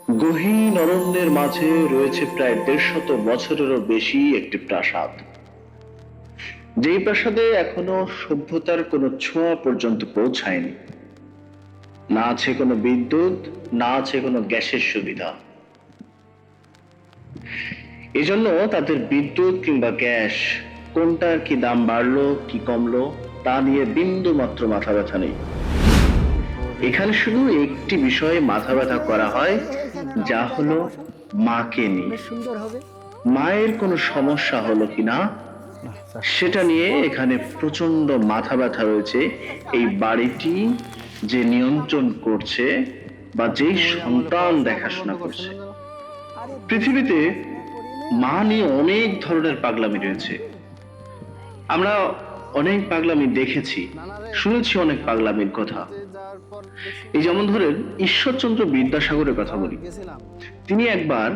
গহীন অরণ্যের মাঝে রয়েছে প্রায় ১৫০ বছরেরও বেশি একটি প্রাসাদ, যেই প্রাসাদে এখনো সভ্যতার কোনো ছোঁয়া পর্যন্ত পৌঁছায়নি। না আছে কোনো বিদ্যুৎ, না আছে কোনো গ্যাসের সুবিধা। এজন্য তাদের বিদ্যুৎ কিংবা গ্যাস কোনটার কি দাম বাড়লো কি কমলো তা নিয়ে বিন্দু মাত্র মাথা ব্যথা নেই। এখানে শুধু একটি বিষয়ে মাথা ব্যথা করা হয়, যা হলো মাকে নিয়ে। মায়ের কোনো সমস্যা হলো কিনা সেটা নিয়ে এখানে প্রচন্ড মাথা ব্যথা রয়েছে। এই বাড়িটি যে নিয়ন্ত্রণ করছে বা যেই সন্তান দেখাশোনা করছে। পৃথিবীতে মা নিয়ে অনেক ধরনের পাগলামি রয়েছে। আমরা অনেক পাগলামি দেখেছি, শুনেছি অনেক পাগলামির কথা। এই যেমন ধরেন ঈশ্বরচন্দ্র বিদ্যাসাগরের কথা বলি। তিনি একবার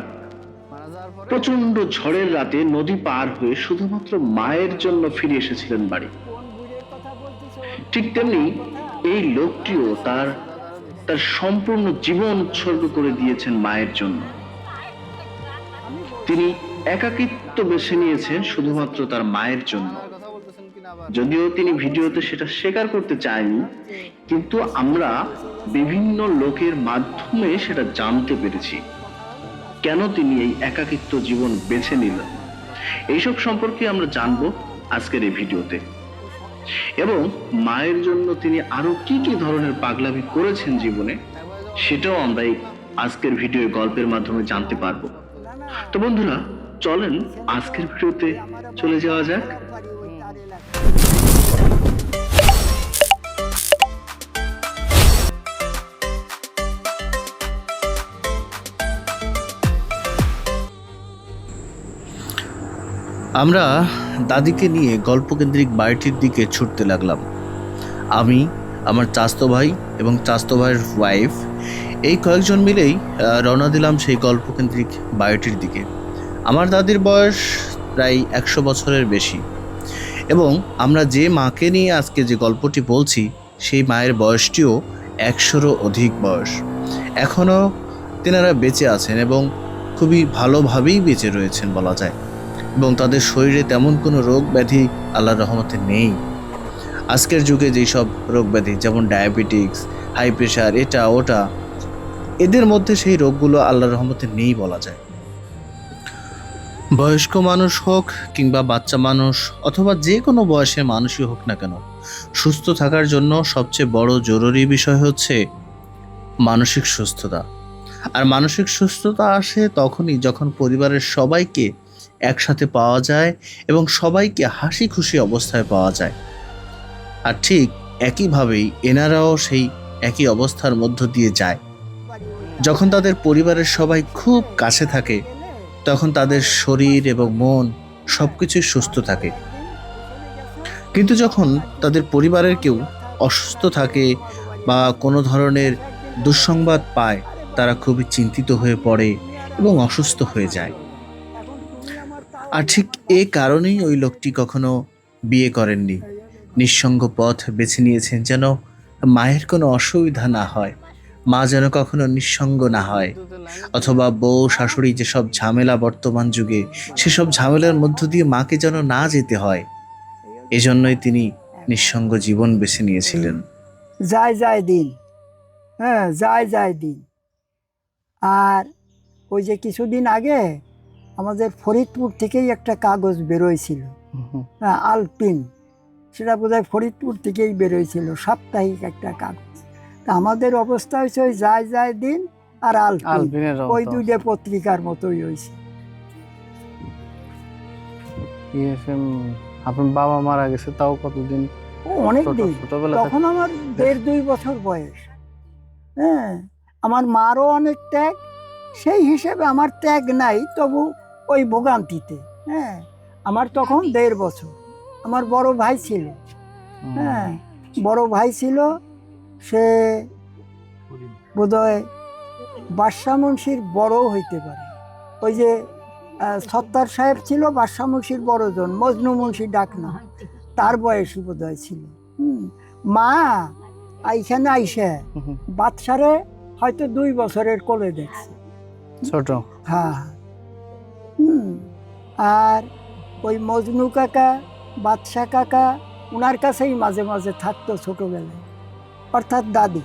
প্রচন্ড ঝড়ের রাতে নদী পার হয়ে শুধুমাত্র মায়ের জন্য ফিরে এসেছিলেন বাড়ি। ঠিক তেমনি এই লোকটিও তার তার সম্পূর্ণ জীবন উৎসর্গ করে দিয়েছেন মায়ের জন্য। তিনি একাকিত্ব বেছে নিয়েছেন শুধুমাত্র তার মায়ের জন্য। যদিও তিনি ভিডিওতে সেটা স্বীকার করতে চায়নি, কিন্তু আমরা বিভিন্ন লোকের মাধ্যমে সেটা জানতে পেরেছি কেন তিনি এই একাকিত্ব জীবন বেছে নিলেন। এইসব সম্পর্কে আমরা জানবো আজকের এই ভিডিওতে, এবং মায়ের জন্য তিনি আরো কি কি ধরনের পাগলামি করেছেন জীবনে সেটাও আমরা এই আজকের ভিডিও গল্পের মাধ্যমে জানতে পারবো। তো বন্ধুরা, চলেন আজকের ভিডিওতে চলে যাওয়া যাক। আমরা দাদিকে নিয়ে গল্পকেন্দ্রিক বাড়িটির দিকে ছুটতে লাগলাম। আমি, আমার চাচতো ভাই এবং চাচতো ভাইয়ের ওয়াইফ, এই কয়েকজন মিলেই রওনা দিলাম সেই গল্পকেন্দ্রিক বাড়িটির দিকে। আমার দাদির বয়স প্রায় ১০০ বছরের বেশি, এবং আমরা যে মাকে নিয়ে আজকে যে গল্পটি বলছি সেই মায়ের বয়সটিও ১০০রও অধিক বয়স। এখনও তেনারা বেঁচে আছেন এবং খুবই ভালোভাবেই বেঁচে রয়েছেন বলা যায়, এবং তাদের শরীরে তেমন কোনো রোগ ব্যাধি আল্লাহর রহমতে নেই। আজকের যুগে যেই সব রোগ ব্যাধি যেমন ডায়াবেটিক্স, হাই প্রেশার, এটা ওটা, এদের মধ্যে সেই রোগগুলো আল্লাহর রহমতে নেই বলা যায়। বয়স্ক মানুষ হোক কিংবা বাচ্চা মানুষ অথবা যে কোনো বয়সের মানুষই হোক না কেন, সুস্থ থাকার জন্য সবচেয়ে বড় জরুরি বিষয় হচ্ছে মানসিক সুস্থতা। আর মানসিক সুস্থতা আসে তখনই যখন পরিবারের সবাইকে একসাথে পাওয়া যায় এবং সবাইকে হাসি খুশি অবস্থায় পাওয়া যায়। আর ঠিক একইভাবেই এনারাও সেই একই অবস্থার মধ্য দিয়ে যায়। যখন তাদের পরিবারের সবাই খুব কাছে থাকে তখন তাদের শরীর এবং মন সবকিছুই সুস্থ থাকে। কিন্তু যখন তাদের পরিবারের কেউ অসুস্থ থাকে বা কোনো ধরনের দুঃসংবাদ পায়, তারা খুবই চিন্তিত হয়ে পড়ে এবং অসুস্থ হয়ে যায়। আর ঠিক এই কারণেই ওই লোকটি কখনো বিয়ে করেননি, নিঃসঙ্গ পথ বেছে নিয়েছেন যেন মায়ের কোনো অসুবিধা না হয়, মা যেন কখনো নিঃসঙ্গ না হয়, অথবা বউ শাশুড়ি যেসব ঝামেলা বর্তমান যুগে, সেসব ঝামেলার মধ্য দিয়ে মাকে যেন না যেতে হয়। এজন্যই তিনি নিঃসঙ্গ জীবন বেছে নিয়েছিলেন। যায় যায় দিন, হ্যাঁ যায় যায় দিন। আর ওই যে কিছুদিন আগে আমাদের ফরিদপুর থেকেই একটা কাগজ বেরোয়ছিল, হ্যাঁ আলপিন, সেটা বোধহয় ফরিদপুর থেকেই বেরোয়ছিল, সাপ্তাহিক একটা কাগজ। তা আমাদের অবস্থা হয়েছে ওই যায় যায় দিন আর আলপিন, ওই দুইটা পত্রিকার মতোই হয়েছে। আপনার বাবা মারা গেছে তাও কতদিন? ও অনেক দিন, তখন আমার ১.৫-২ বছর বয়স। হ্যাঁ, আমার মারও অনেক ত্যাগ, সেই হিসেবে আমার ত্যাগ নাই, তবু ওই ভোগান্তিতে। হ্যাঁ, আমার তখন ১.৫ বছর। আমার বড় ভাই ছিল, হ্যাঁ বড় ভাই ছিল, সে বোধহয় বাদশা মুন্সির বড়ও হইতে পারে। ওই যে সত্তার সাহেব ছিল বাদশা মুন্সির বড়জন, মজনু মুন্সি ডাক না, তার বয়সী বোধহয় ছিল। মা এইখানে আইসে বাদশারে হয়তো ২ বছরের কোলে দেখছে। ছোট। হ্যাঁ। আর ওই মজনু কাকা, বাদশা কাকা, ওনার কাছেই মাঝে মাঝে থাকতো ছোটবেলায়, অর্থাৎ দাদি।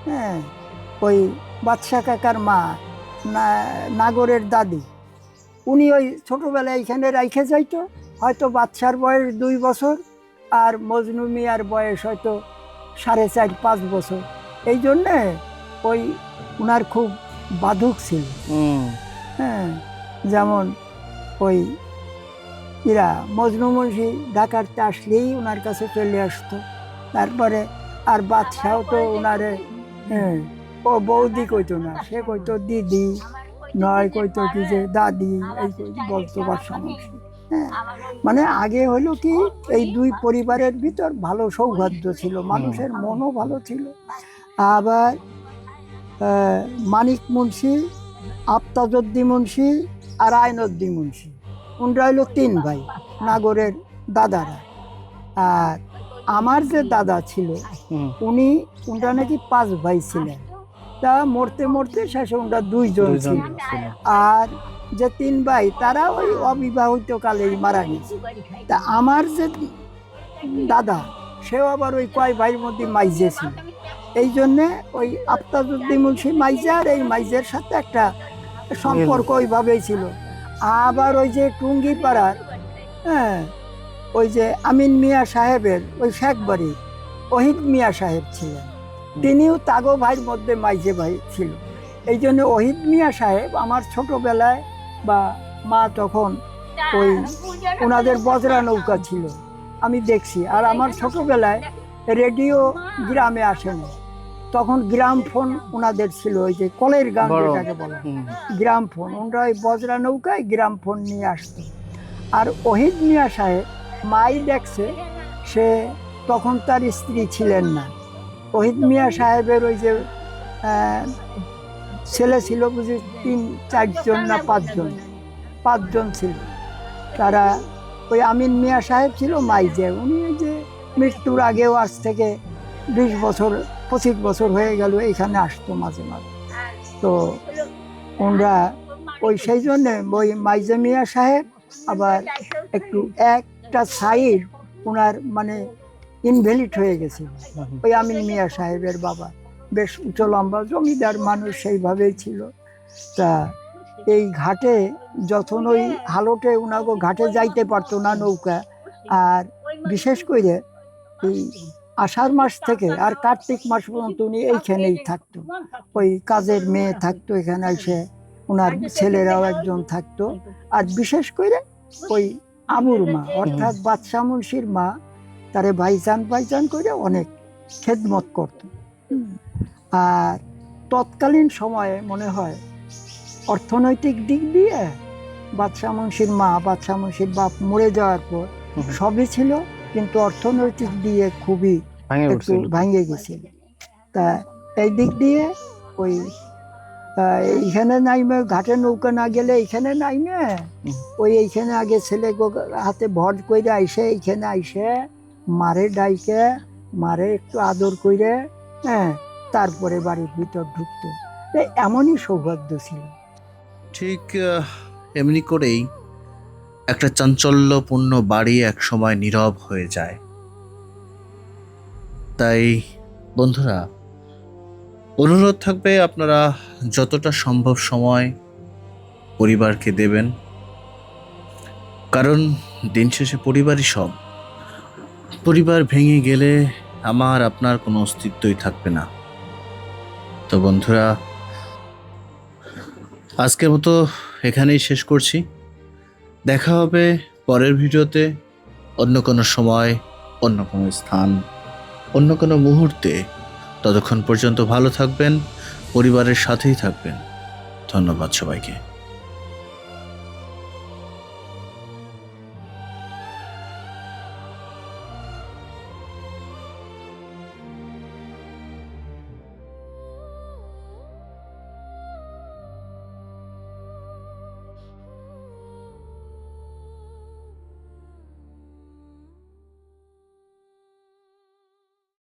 হ্যাঁ, ওই বাদশা কাকার মা, নাগরের দাদি, উনি ওই ছোটবেলায় এখানে রাইখে যাইতো। হয়তো বাদশার বয়স 2 বছর আর মজনু মিয়ার বয়স হয়তো 4.5-5 বছর। এই জন্যে ওই উনার খুব বাধক ছিল। হ্যাঁ, যেমন ওই মজনু মুন্সি ঢাকাতে আসলেই ওনার কাছে চলে আসতো। তারপরে আর বাদশাও তো ওনারে ও বৌদি কইতো না, সে কইতো দিদি, নয় কইতো কি যে দাদি, এই বলতো বাদশা মুন্সি। হ্যাঁ, মানে আগে হলো কি এই 2 পরিবারের ভিতর ভালো সৌহার্দ্য ছিল, মানুষের মনও ভালো ছিল। আবার মানিক মুন্সি, আফতাজউদ্দিন মুন্সি আর আইনউদ্দিন মুন্সি, ওনরা হইল 3 ভাই, নাগরের দাদারা। আর আমার যে দাদা ছিল ওনরা নাকি 5 ভাই ছিলেন। তা মরতে মরতে শেষে ওনরা 2 জন ছিল। আর যে 3 ভাই তারা ওই অবিবাহিত কালেই মারা গেছে। তা আমার যে দাদা, সেও আবার ওই কয় ভাইয়ের মধ্যে মাইজে ছিল। এই জন্যে ওই আফতাজউদ্দিন মুন্সি মাইজা আর এই মাইজের সাথে একটা সম্পর্ক ওইভাবেই ছিল। আবার ওই যে টুঙ্গি পাড়ার, হ্যাঁ, ওই যে আমিন মিয়া সাহেবের ওই শেখ বাড়ির ওহিদ মিয়া সাহেব ছিলেন, তিনিও তাগো ভাইয়ের মধ্যে মাইজে ভাই ছিল। এই জন্য ওহিদ মিয়া সাহেব আমার ছোটবেলায় বা মা তখন ওই ওনাদের বজরা নৌকা ছিল, আমি দেখছি। আর আমার ছোটবেলায় রেডিও গ্রামে আসেনি, তখন গ্রাম ফোন ওনাদের ছিল, ওই যে কলের গান যেটাকে বলে গ্রাম ফোন। ওনারা ওই বজরা নৌকায় গ্রাম ফোন নিয়ে আসতো। আর ওহিদ মিয়া সাহেব মাই দেখছে, সে তখন তার স্ত্রী ছিলেন না। ওহিদ মিয়া সাহেবের ওই যে ছেলে ছিল বুঝি 3-4 জন না 5 জন ছিল। তারা ওই আমিন মিয়া সাহেব ছিল মাইজে, উনি যে মৃত্যুর আগেও আজ থেকে 20 বছর 25 বছর হয়ে গেল এখানে আসতো মাঝে মাঝে। তো ওনরা ওই সেই জন্যে ওই মাইজে মিয়া সাহেব আবার একটু একটা সাইড ওনার মানে ইনভ্যালিড হয়ে গেছে। ওই আমিন মিয়া সাহেবের বাবা বেশ উঁচু লম্বা জমিদার মানুষ, সেইভাবেই ছিল। তা এই ঘাটে যখন ওই হালটে ওনাকে ঘাটে যাইতে পারতো না নৌকা, আর বিশেষ করে এই আষাঢ় মাস থেকে আর কার্তিক মাস পর্যন্ত উনি এইখানেই থাকতো। ওই কাজের মেয়ে থাকতো এখানে এসে, ওনার ছেলেরাও একজন থাকতো। আর বিশেষ করে ওই আবুর মা অর্থাৎ বাদশা মুন্সির মা তারে ভাইজান করে অনেক খেদমত করত। আর তৎকালীন সময়ে মনে হয় অর্থনৈতিক দিক দিয়ে বাদশা মুন্সির মা, বাদশা মুন্সির বাপ মরে যাওয়ার পর সবই ছিল, কিন্তু অর্থনৈতিক দিয়ে খুবই একটু ভাঙে গেছিল। তা এই দিক দিয়ে ওই এইখানে নাইমে, ঘাটে নৌকা না গেলে এইখানে নাইমে ওই এইখানে আগে ছেলে হাতে ভর করে আইসে, এইখানে আইসে মারে ডাইকে, মারে একটু আদর করে, হ্যাঁ, তারপরে বাড়ির ভিতর ঢুকতো। এমনই সৌভাগ্য ছিল। ঠিক এমনি করেই একটা চাঞ্চল্যপূর্ণ বাড়ি একসময় নীরব হয়ে যায়। তাই বন্ধুরা, অনুরোধ থাকবে আপনারা যতটা সম্ভব সময় পরিবারকে দেবেন, কারণ দিন শেষে পরিবারই সব। পরিবার ভেঙে গেলে আমার আপনার কোনো অস্তিত্বই থাকবে না। তো বন্ধুরা, আজকের মতো এখানেই শেষ করছি। দেখা হবে পরের ভিডিওতে, অন্য কোনো সময়, অন্য কোনো স্থান, অন্য কোনো মুহূর্তে। ততক্ষণ পর্যন্ত ভালো থাকবেন, পরিবারের সাথেই থাকবেন। ধন্যবাদ সবাইকে।